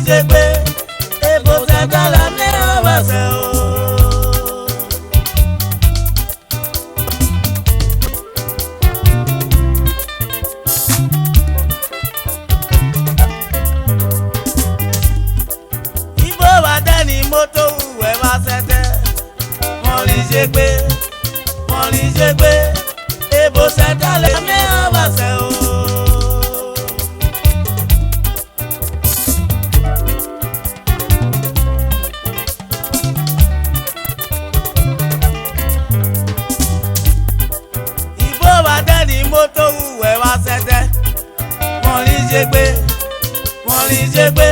jegbe ebo setala me obase o. Ibo wa deni moto uwe wa sete mori jegbe ebo setala me obase o. Moto uwe wa sete mori jegbe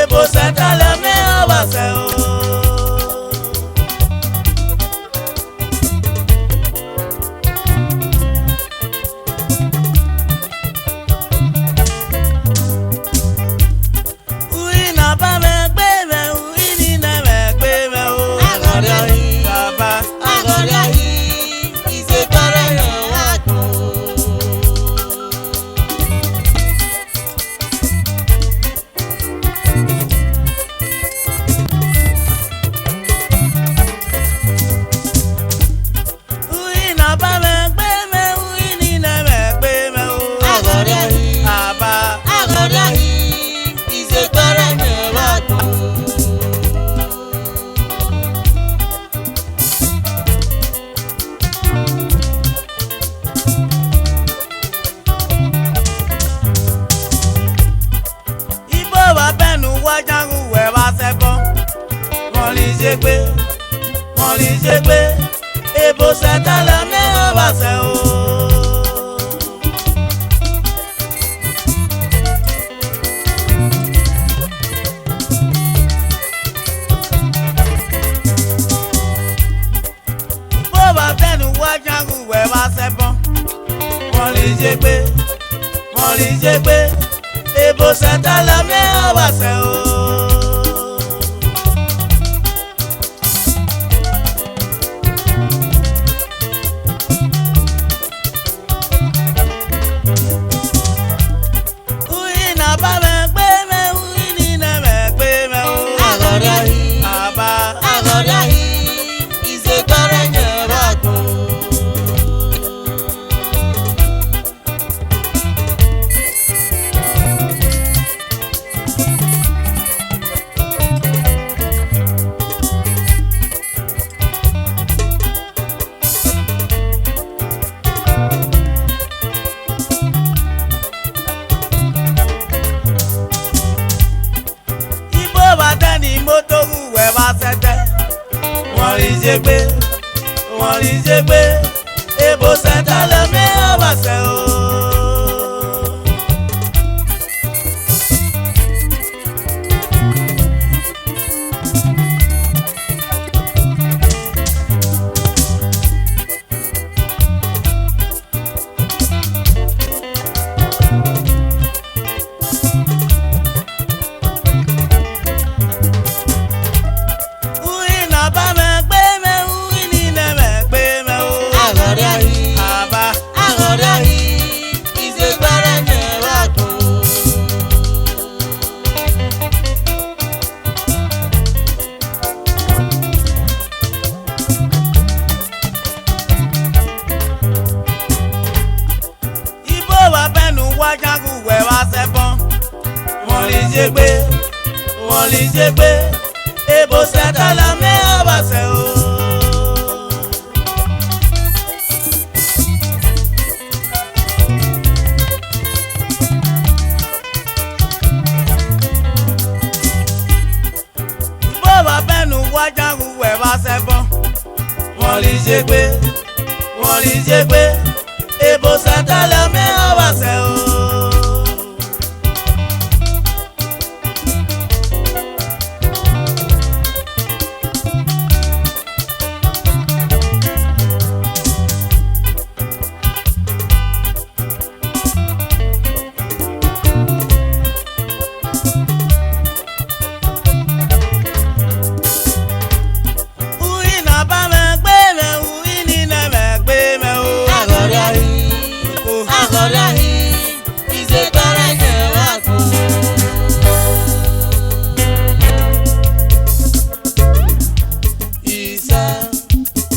ebo setala me obase o. Uyi na ba me gbe me uyi ni na me gbe me o. Agora yi baba agora yi ise tore yo wa. Mori jegbe ebo setala me obase o. Bo ba tenu wa jangu we wa sebon mori jegbe ebo setala me obase o. Mori jegbe ebo setala me obase o. Mori jegbe ebo setala me obase o. Bo ba benu wa jangu we wa sebon mori jegbe ebo setala me obase o.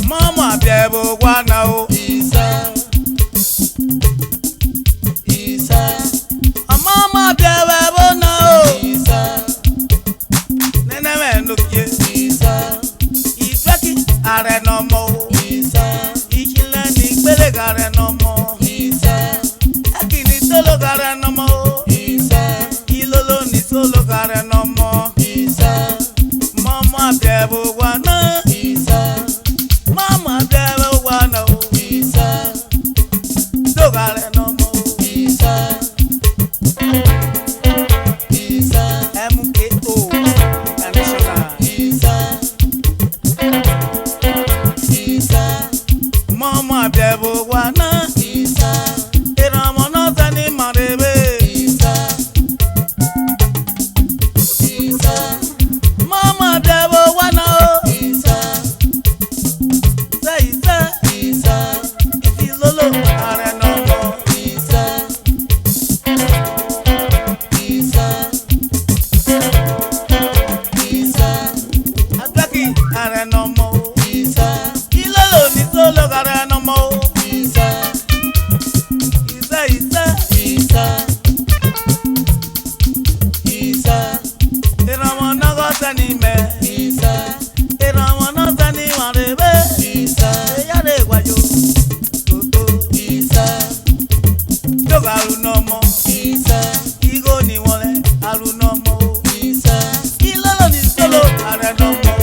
Mama bebo wana o. Mama bebo na o. Nene me lokie. Itwaki are no mo. Ikile ni gbele gare no mo. Akini solo gare no mo. Ilolo ni solo gare no mo. Mama bebo wana. Mama bebo wana o. Do gare no mo. MKO International. Mama bebo wana. Era mono tani marebe. Mama bebo wana o. If lolo are no more. Ataki are no more. Ilolo ni solo are no more. Era mono go tani me. Era mono tani marebe. Ella de guayo. Yo garu no mo. Igo ni wole aru no mo. Ilolo ni solo are no mo.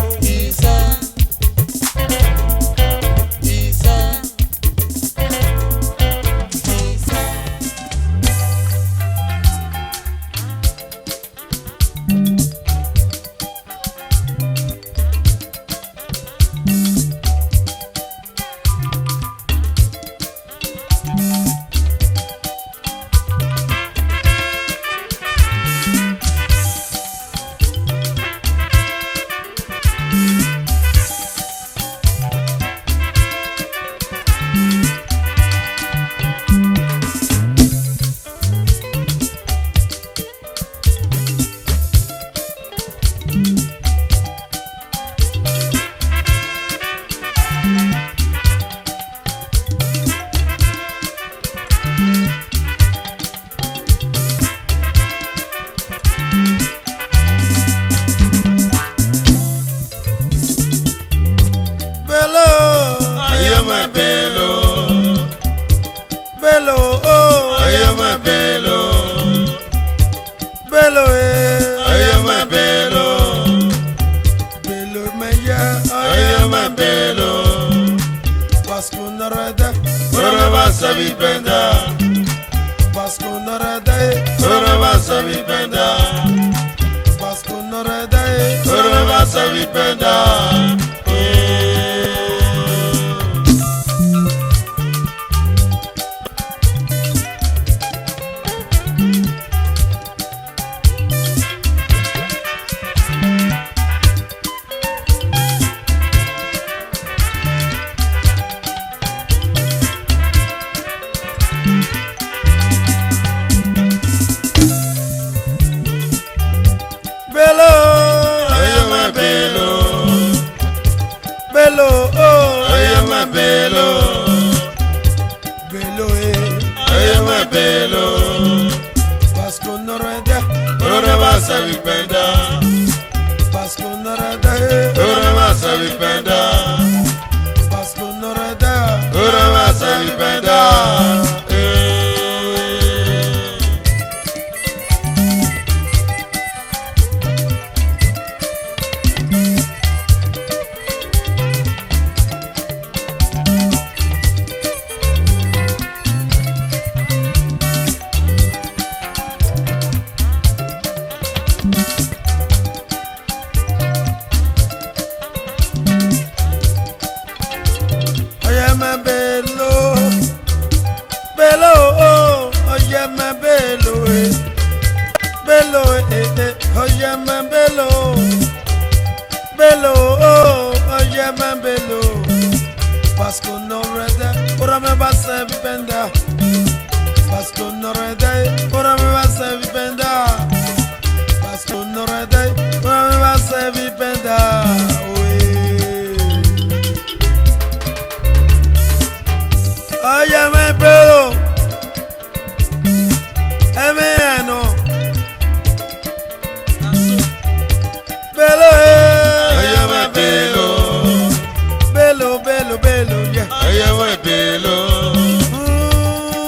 Oye my bello.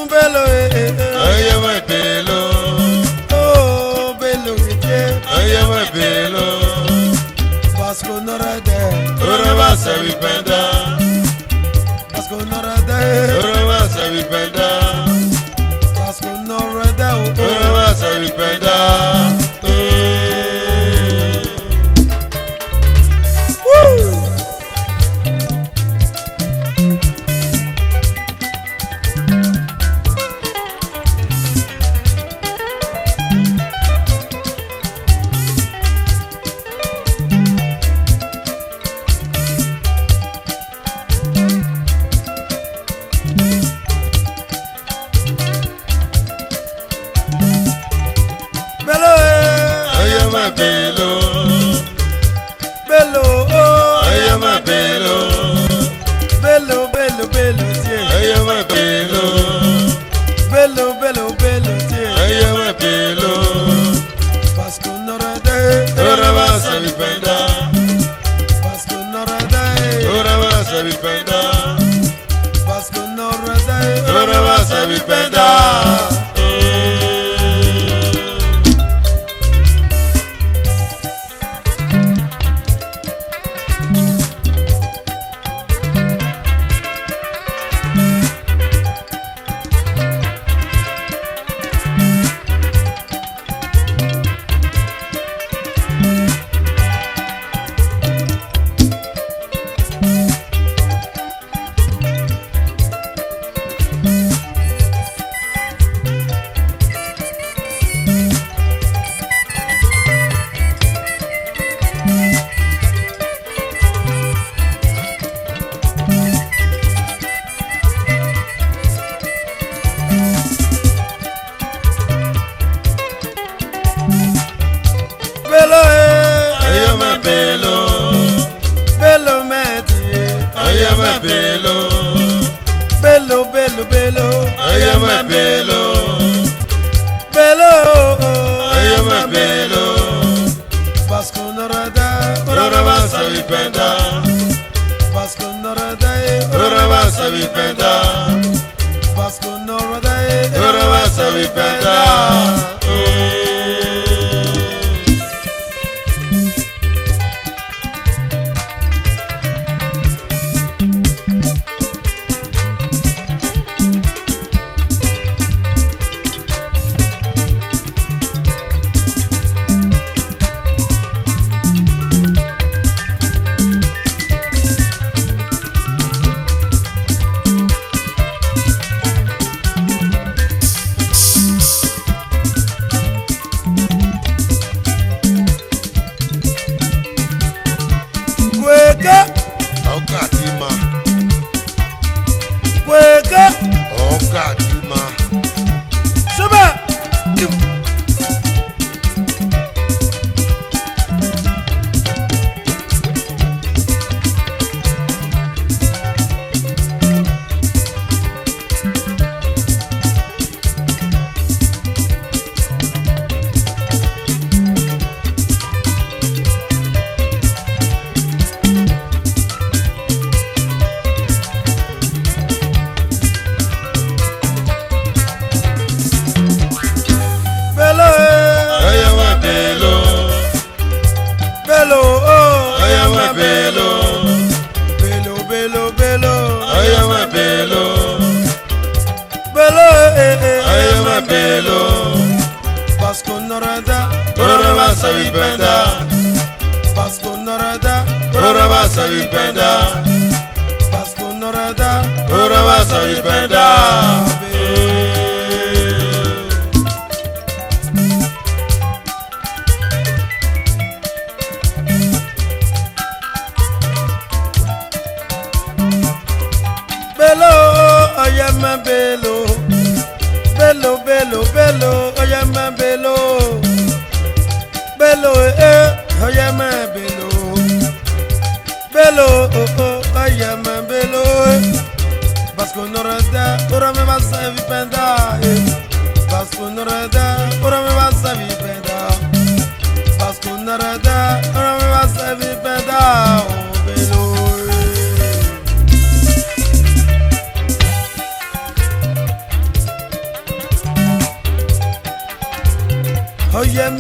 Bello Oye my bello. Oh bello Oye my bello. Vasco norade Ora basa vipenda. Vasco norade Ora basa vipenda. Vasco norade Ora basa vipenda.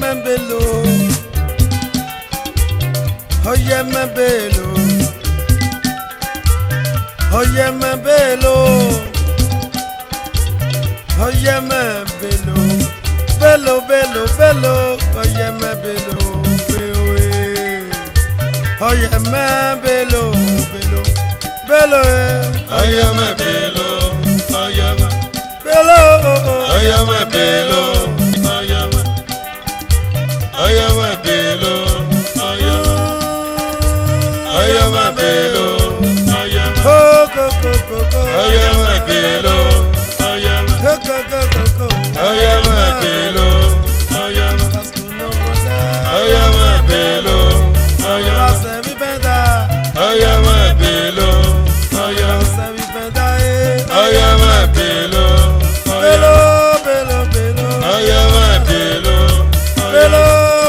Mabelo, oh yeah, Mabelo, oh yeah, Mabelo, oh yeah, Mabelo, Bello, bello, bello, oh yeah, Mabelo, oh yeah, Mabelo, bello, bello, oh yeah, Mabelo, oh yeah, bello, oh yeah, Mabelo, oh yeah, oh yeah, Mabelo, oh yeah, oh yeah, Mabelo, oh yeah, oh go go go go, oh yeah, Mabelo, oh yeah, go go go go go, oh yeah, Mabelo, oh yeah, no oh yeah, Mabelo, oh yeah, Sevi Benda, oh yeah, Mabelo, oh yeah, Sevi Benda, oh yeah, Mabelo, oh yeah, bello, bello, bello, oh yeah, Mabelo, bello,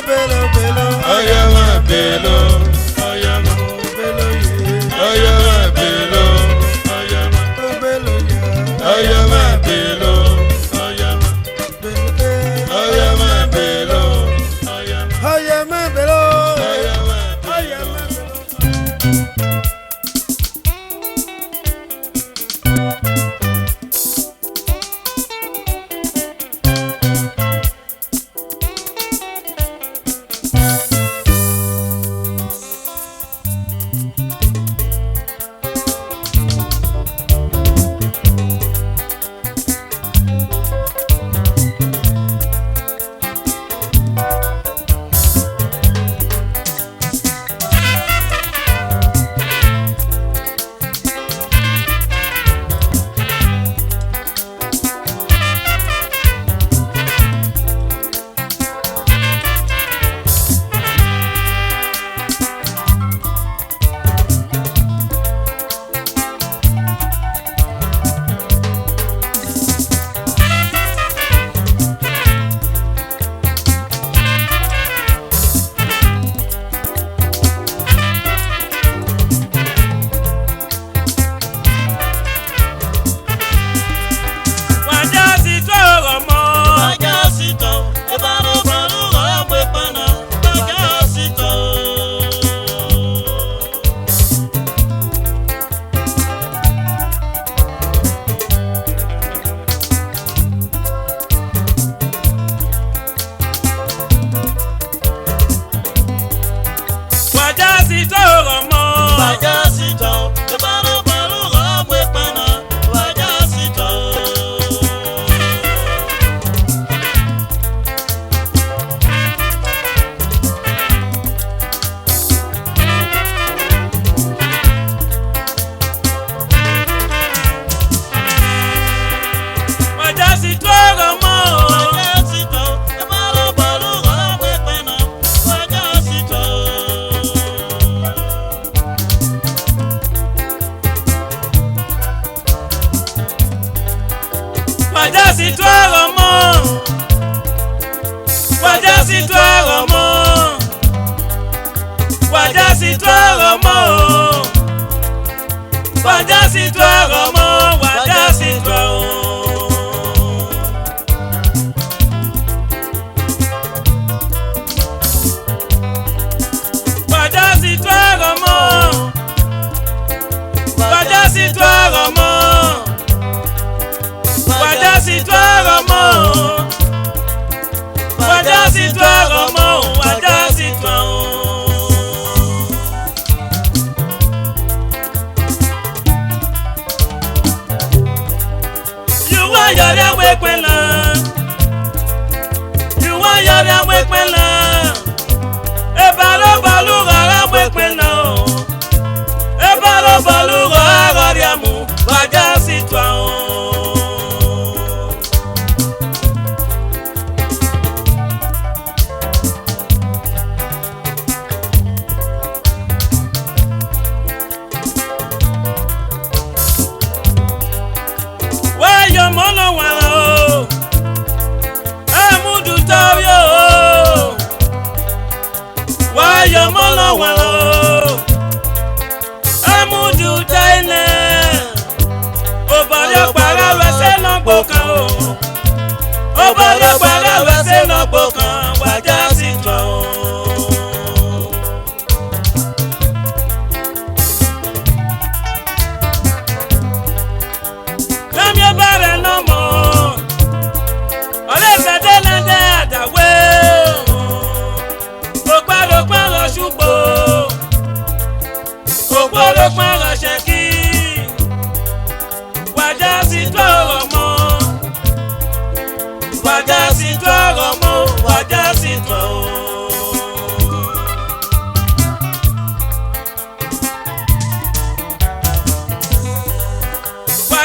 bello, bello, oh yeah, Mabelo, oh yeah, bello, oh yeah, Mabelo, oh yeah, bello, oh yeah, Mabelo, oh yeah, oh yeah, Mabelo, oh yeah, oh yeah, my bello, oh yeah, oh yeah, my bello.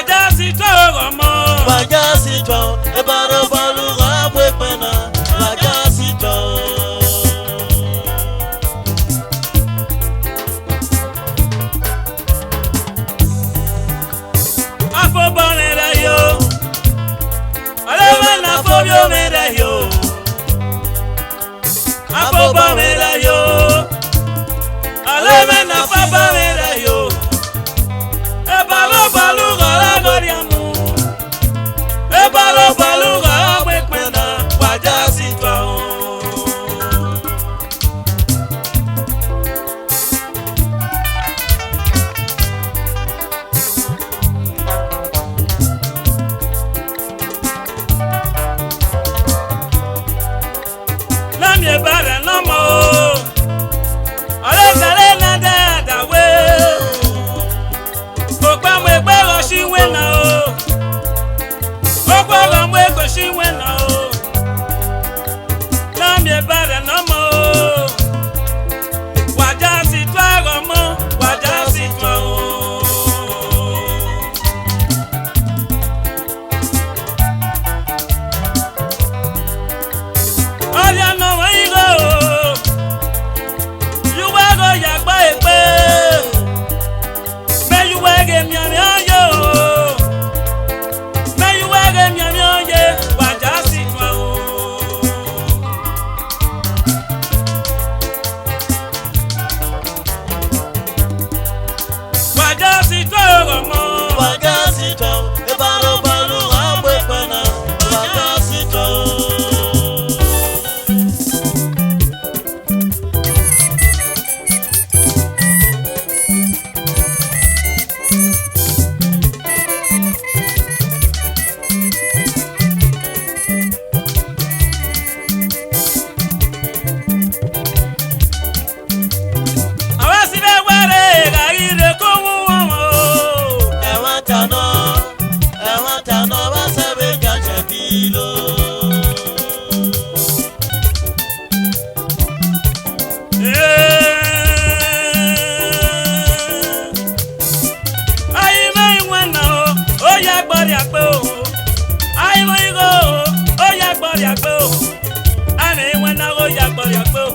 Wajasi Togomo. Wajasi to, ebaro balu rabwe pena. Wajasi to. Afo bonera yo. Alema afo bio mera yo. Afo bonera yo. Alema afo bonera yo. Ebalo balu gara goriamu. Ebalo balu gara wekmena. Wajasi to. Namie bara nomo. Ale gale na da we. Kokwa mwe gbe shi wena o. Kokwa mwe gbe shi wena o. Namie bara nomo. Wajasi twa gomo, wajasi twa o. Ariano waigo. You wago yagba epe. Me you wage miami oyo. Me you wage miami oye. Wajasi twa o. Wajasi twa gomo. Wajasi to, ebaro balu rabwe pena. Wajasi to. Awasi be were ga ire ko wo. Ewa tano basebe gache bilo. Ayi me wena o ya gbori ape o. Ayi mo igo o ya gbori ape o. Ani wena o ya gbori ape o.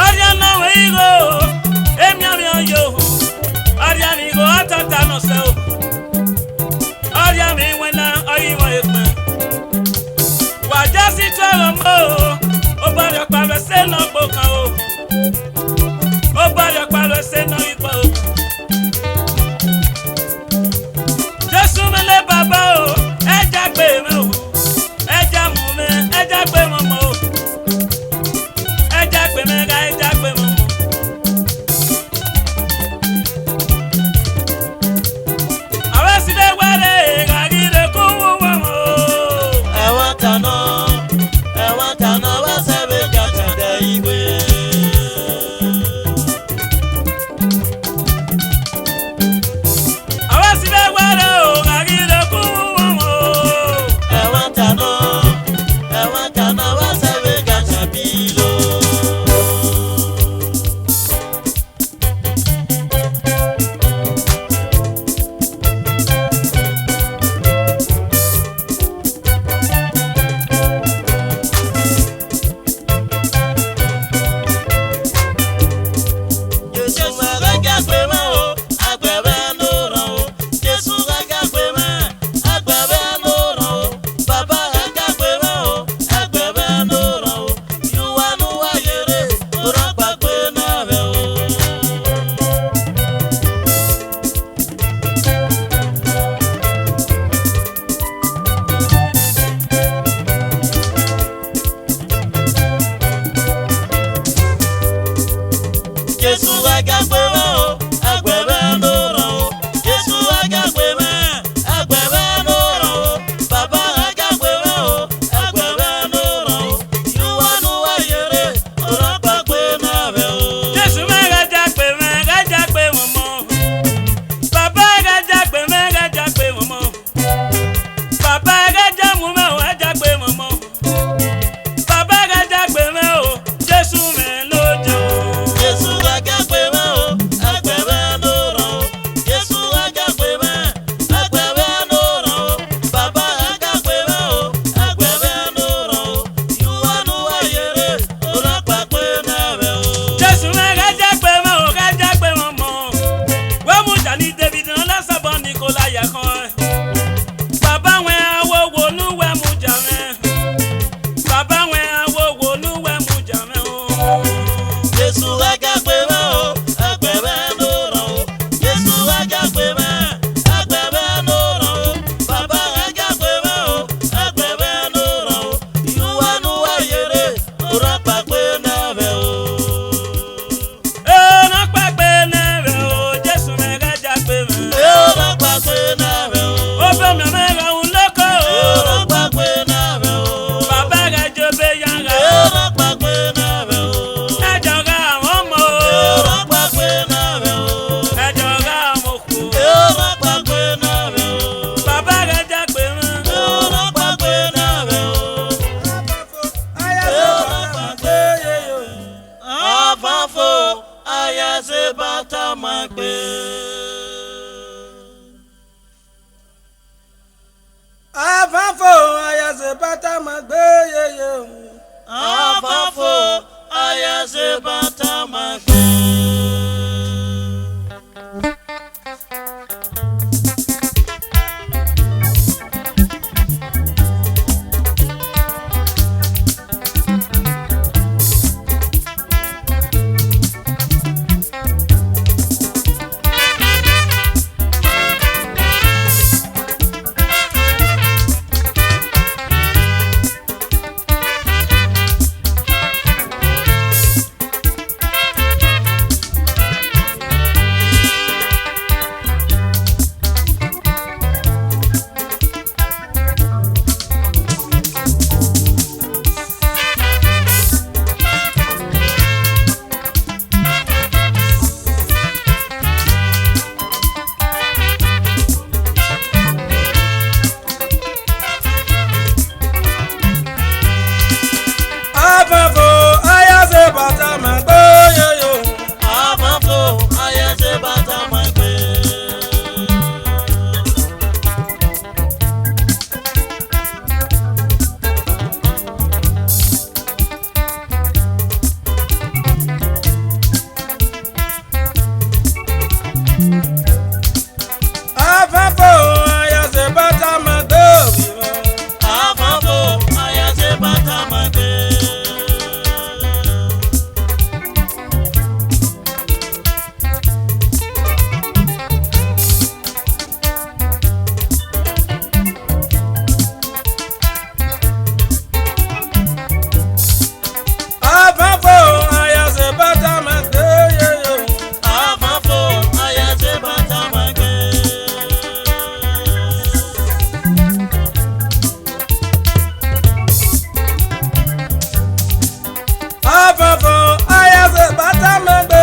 Oya na we igo emi ami oyo. Oya mi go atata no se o. Oya mi wena oyi mo ekpe. Wajasi twa mo. O bari pa se no gbo kan o. O bari pa se no ipo o. Jesu mele baba o, eja gbe me o. Eja mu me, eja gbe mo mo. Eja gbe me ga eja gbe mo mo. Awasi de were ga gide ko wo mo. Ewa tano basebe gache de igwe. Nicolas Yakon. Baba wen awo wo nu we mu jame. Baba wen awo wo nu we mu jame o. Jesu agagbe me o, agbebe no ro. Jesu agagbe me, agbebe no ro. Baba agagbe me o, agbebe no ro. Iwa nu ayere, ora pagbe na be o. Na pagbe na be o, Jesu me ga jagbe me. Ora pagbe na be o. Obe me me ga un loko. Ora pagbe na be o. Baba ga jobe yanga. Ora pagbe na be o. Na joga omo. Ora pagbe na be o. Na joga moku. Ora pagbe na be o. Baba ga jagbe me. Ora pagbe na be o. Afafo ayase bata magbe. Afafo ayase bata magbe yeye. Afafo ayase bata magbe. Afafo ayase bata magbe yeye. Afafo ayase bata magbe. Afafo ayase bata magbe. Afafo ayase bata magbe. Afafo ayase bata magbe yeye. Afafo ayase bata magbe. Afafo ayase bata magbe.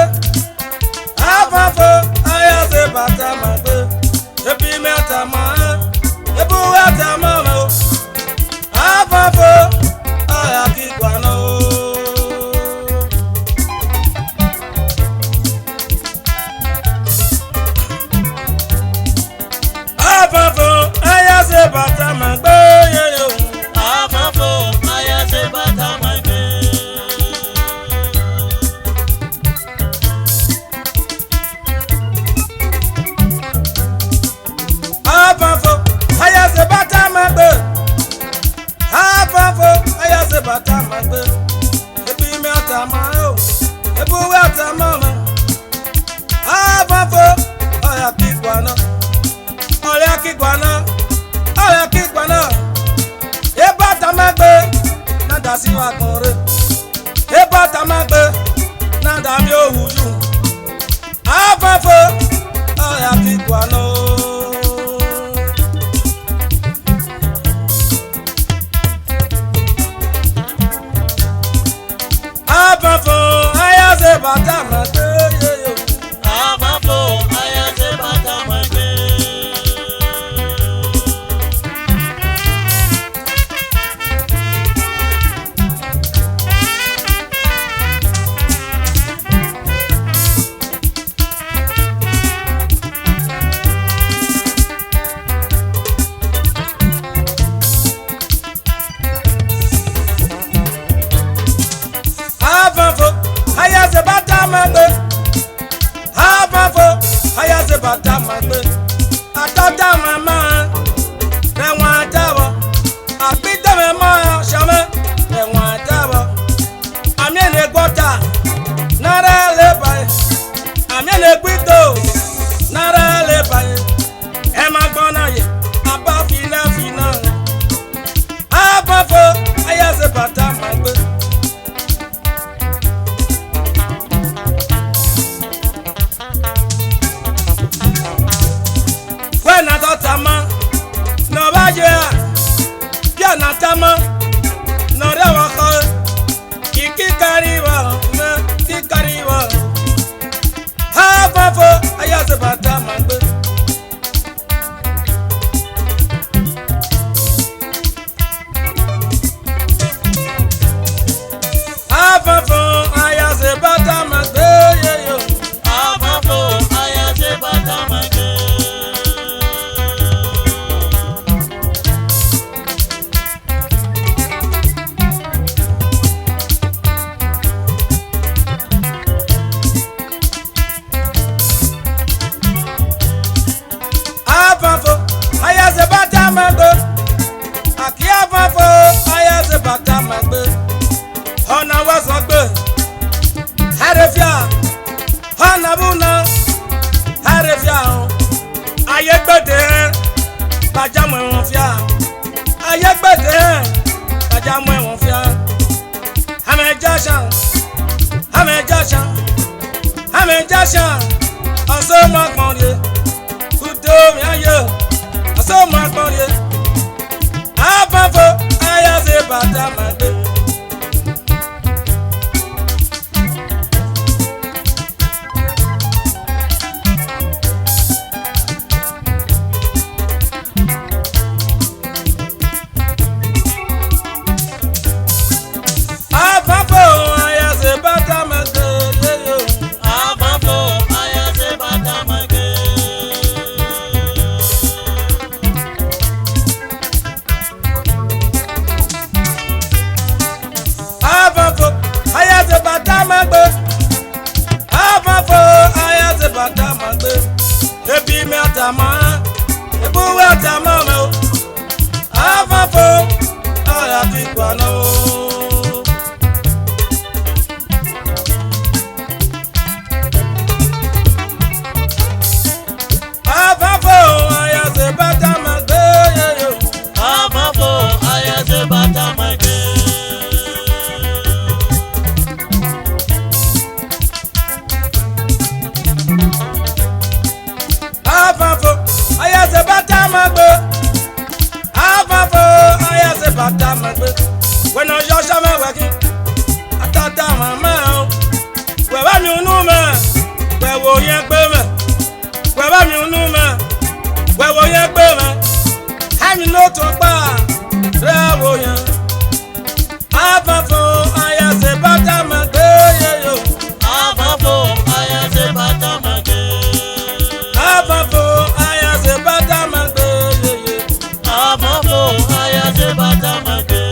Afafo ayase bata magbe. Ebi meta ma, ebu weta ma o. Afafo ayakigwana o. Afafo ayase bata magbe yeye. Afafo ayase bata magbe. Afafo ayase bata magbe. Afafo ayase bata magbe. Ebi meta ma o. Ebu weta ma ma. Afafo ayakigwana. Ayakigwana. Ayakigwana. Ebata magbe. Nada si wa konre. Ebata magbe. Nada mi owuju. Afafo ayakigwana o. Afafo ayase bata magbe yeye. Afafo ayase bata magbe. Atata mama, they want tabo. I beat them in my shaman, they want tabo. I'm in a guata, not a leper. I'm in a guito, not a leper. Am I gonna ye? Above fina. Above, I has a batam, my good. When I thought a man, no baja, Piana Tama, no Ravaka, Kiki Kariva, Tikariva. Half of I has a batam. When I just am working, I thought that my man, where I'm your man, where will you be? Where I'm your man, where will you be? I'm not to buy, where will you? I'm a fool, I am a bottom of the I'm a fool, I am a bottom of the I'm a fool, I am a bottom of the I'm a fool, I am a bottom of the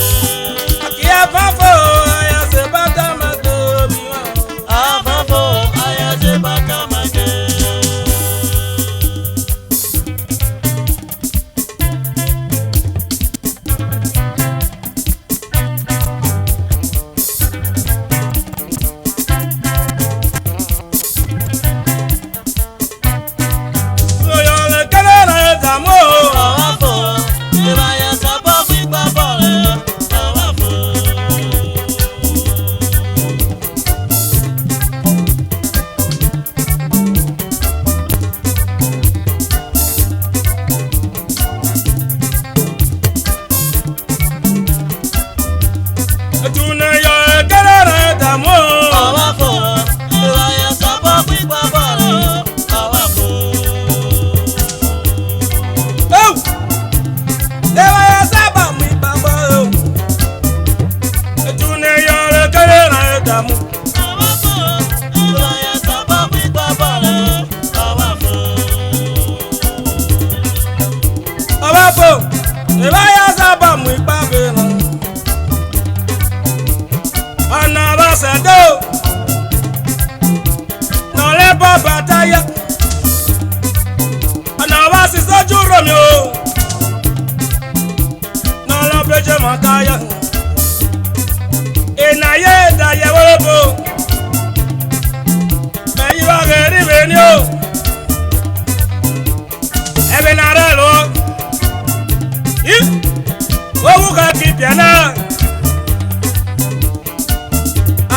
mataya. Enaye da yewolobo. Meyi wa geri benio. Ebe na relo. Owu ka kipiana.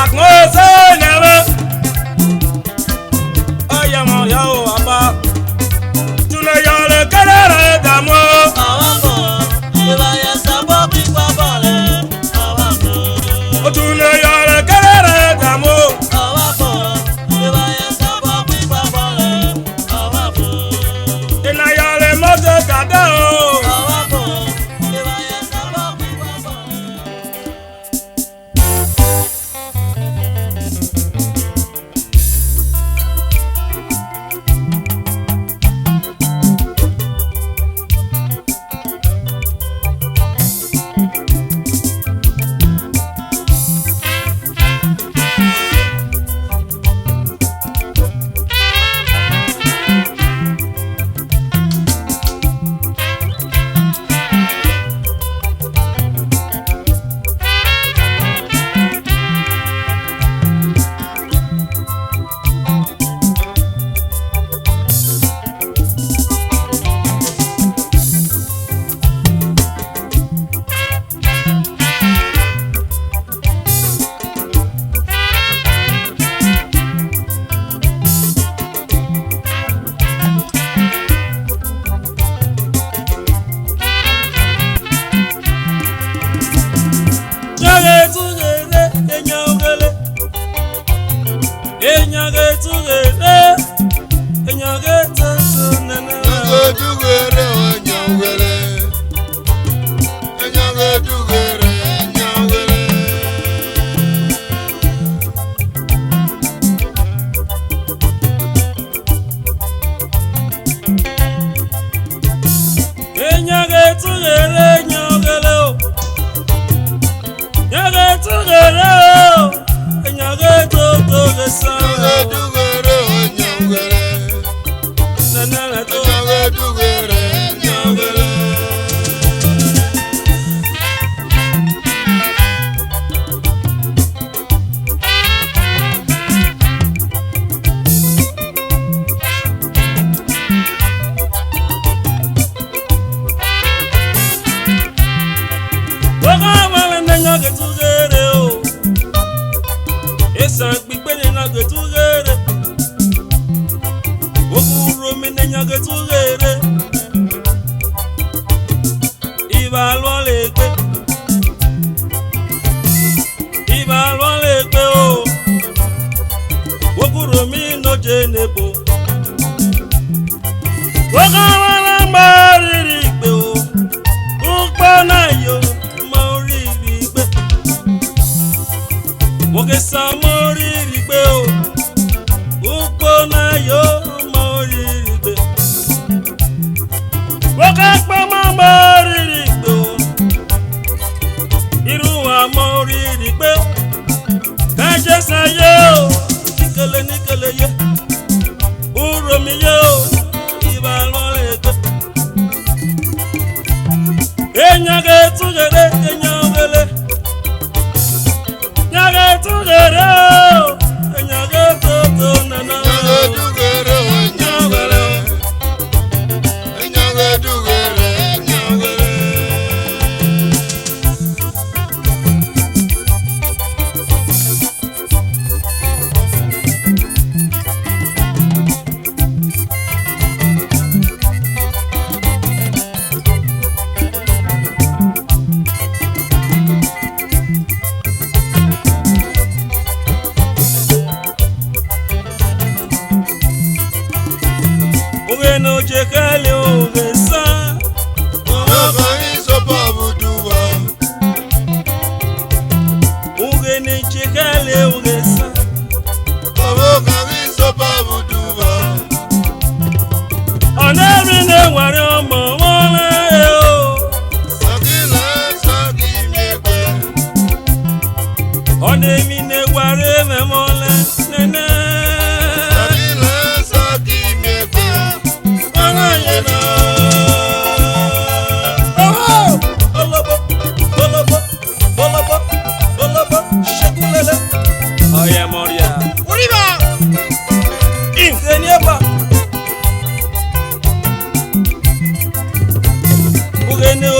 Akmo se newe. Oyamo yo aba. Tune yo le kelere damo. Otune yo le kelere damo. Ena yo le moze dada o.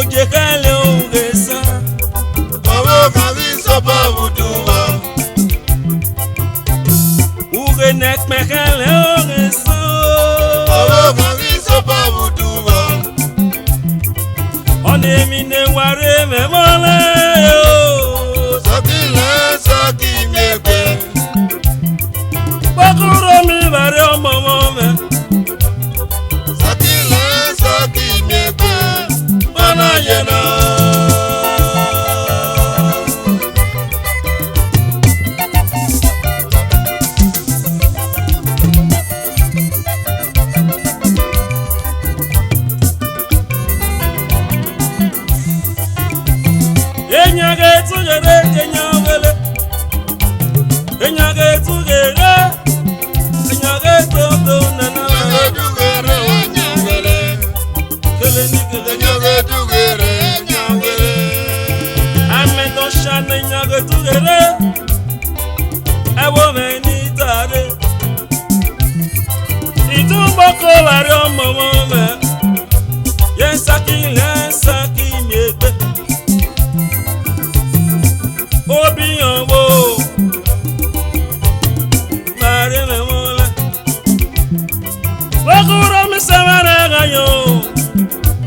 jekale ongesa Owo kazi sopa buduwa uge nek mekale ongesa Owo kazi sopa buduwa One mine ware memole Sakile saki miekwe Bakuro mi bare omomome Sakile saki miekwe Mana yena Enyage tugere enyawele Enyage tugere Enyage todo nana Dugere nyangere Kele ni kele Dugere nyangere Ame don shane enyage tugere Ewo me ni tare Itumboko wari omomome Yen saki miegbe Obi yanwo Mare me mole Wakuro mi samara gayo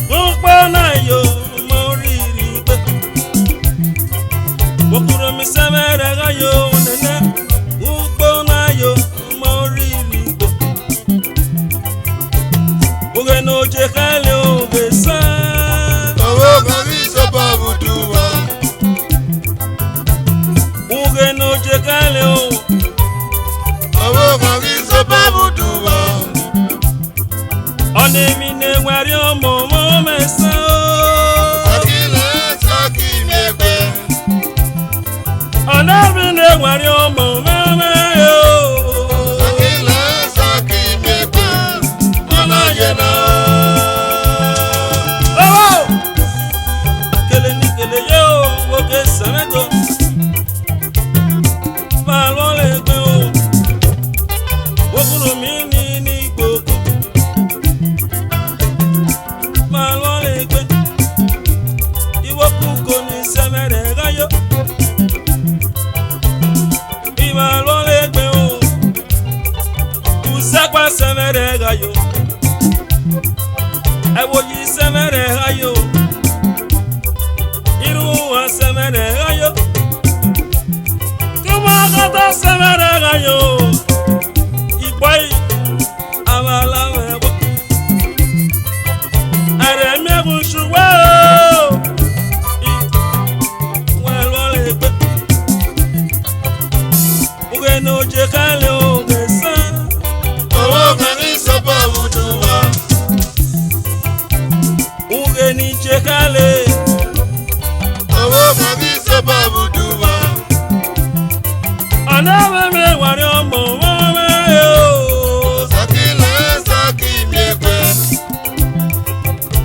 Mukpa na yo moriri be Wakuro mi samara gayo nene Mukpa na yo moriri be Uge no jekale uge sa Owo kazi sopa buduwa Uge no jekale o Owo kazi sopa buduwa One mine wari omo mo mesa Sakile saki miekwe One mine wari omo mo me Sakile saki miekwe Mana yena Oh Kele ni kele yo woke sameto Palo le gbe o Wokuro mi ni gboko Palo le gbe Iwoku ko ni semere gayo Palo le gbe o Usakwa semere gayo Ewo yi semere gayo Iru wa semere gayo Kuma kata semere gayo Iboy Amala webo Are megun shuwa Welo legbe Uge no jekale uge sa Owo kazi sopa buduwa Uge ni jekale Owo kazi sopa buduwa Anawe me wari omo mame yo Sakile saki miekwe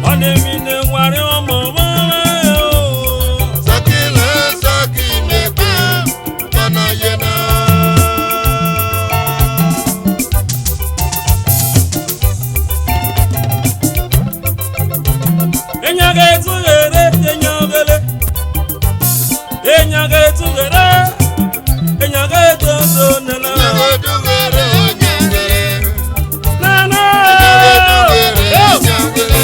One mine wari omo mame yo Sakile saki miekwe Mana yena Enyage tugere enyagele Enyage tugere Enyage todo nana Dugere nyangere Nana Dugere nyangere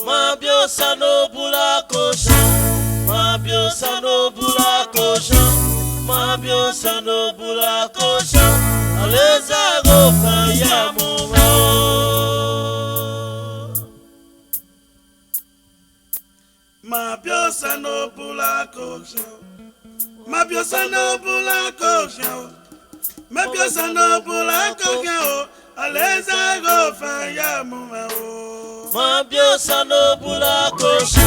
Mabiosa no bula kosha, Mabiosa no bula kosha, Mabiosa biosa no bula kosha, aleza go faya muma. Ma biosa no bula kosha, ma biosa no bula kosha, ma biosa no bula kosha, aleza go faya muma. Ma biosa no bula kosha,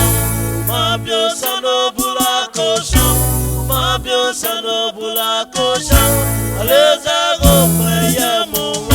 ma biosa no bula kosha, ma biosa no bula kosha, aleza go faya muma.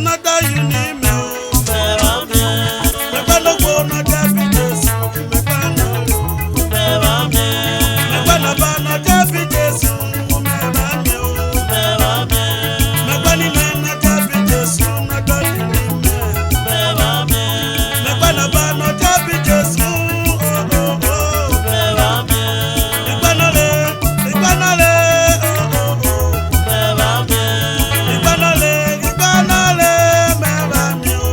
nada you ni me o. Me gba no go na jabi Jesu me gba na lo. Me gba na ba na jabi Jesu me ba me o. Me gba ni na jabi Jesu nada you ni me. Me gba na ba na jabi Jesu oh oh oh. Me gba na le oh oh oh. Me gba na le me ba me o.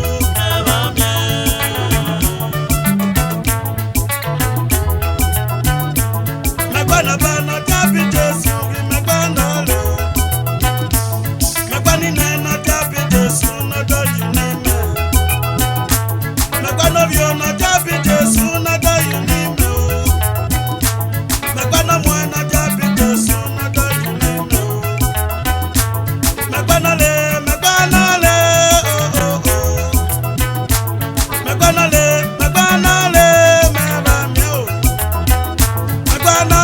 Megbana bana jabi Jesu megbana le. Megbani na jabi Jesu na do you ni me. Megbana bio na jabi Jesu na do you ni me. Megbana mo na jabi Jesu na do you ni me. Megbana le oh oh oh. Megbana le me ba me o. Megbana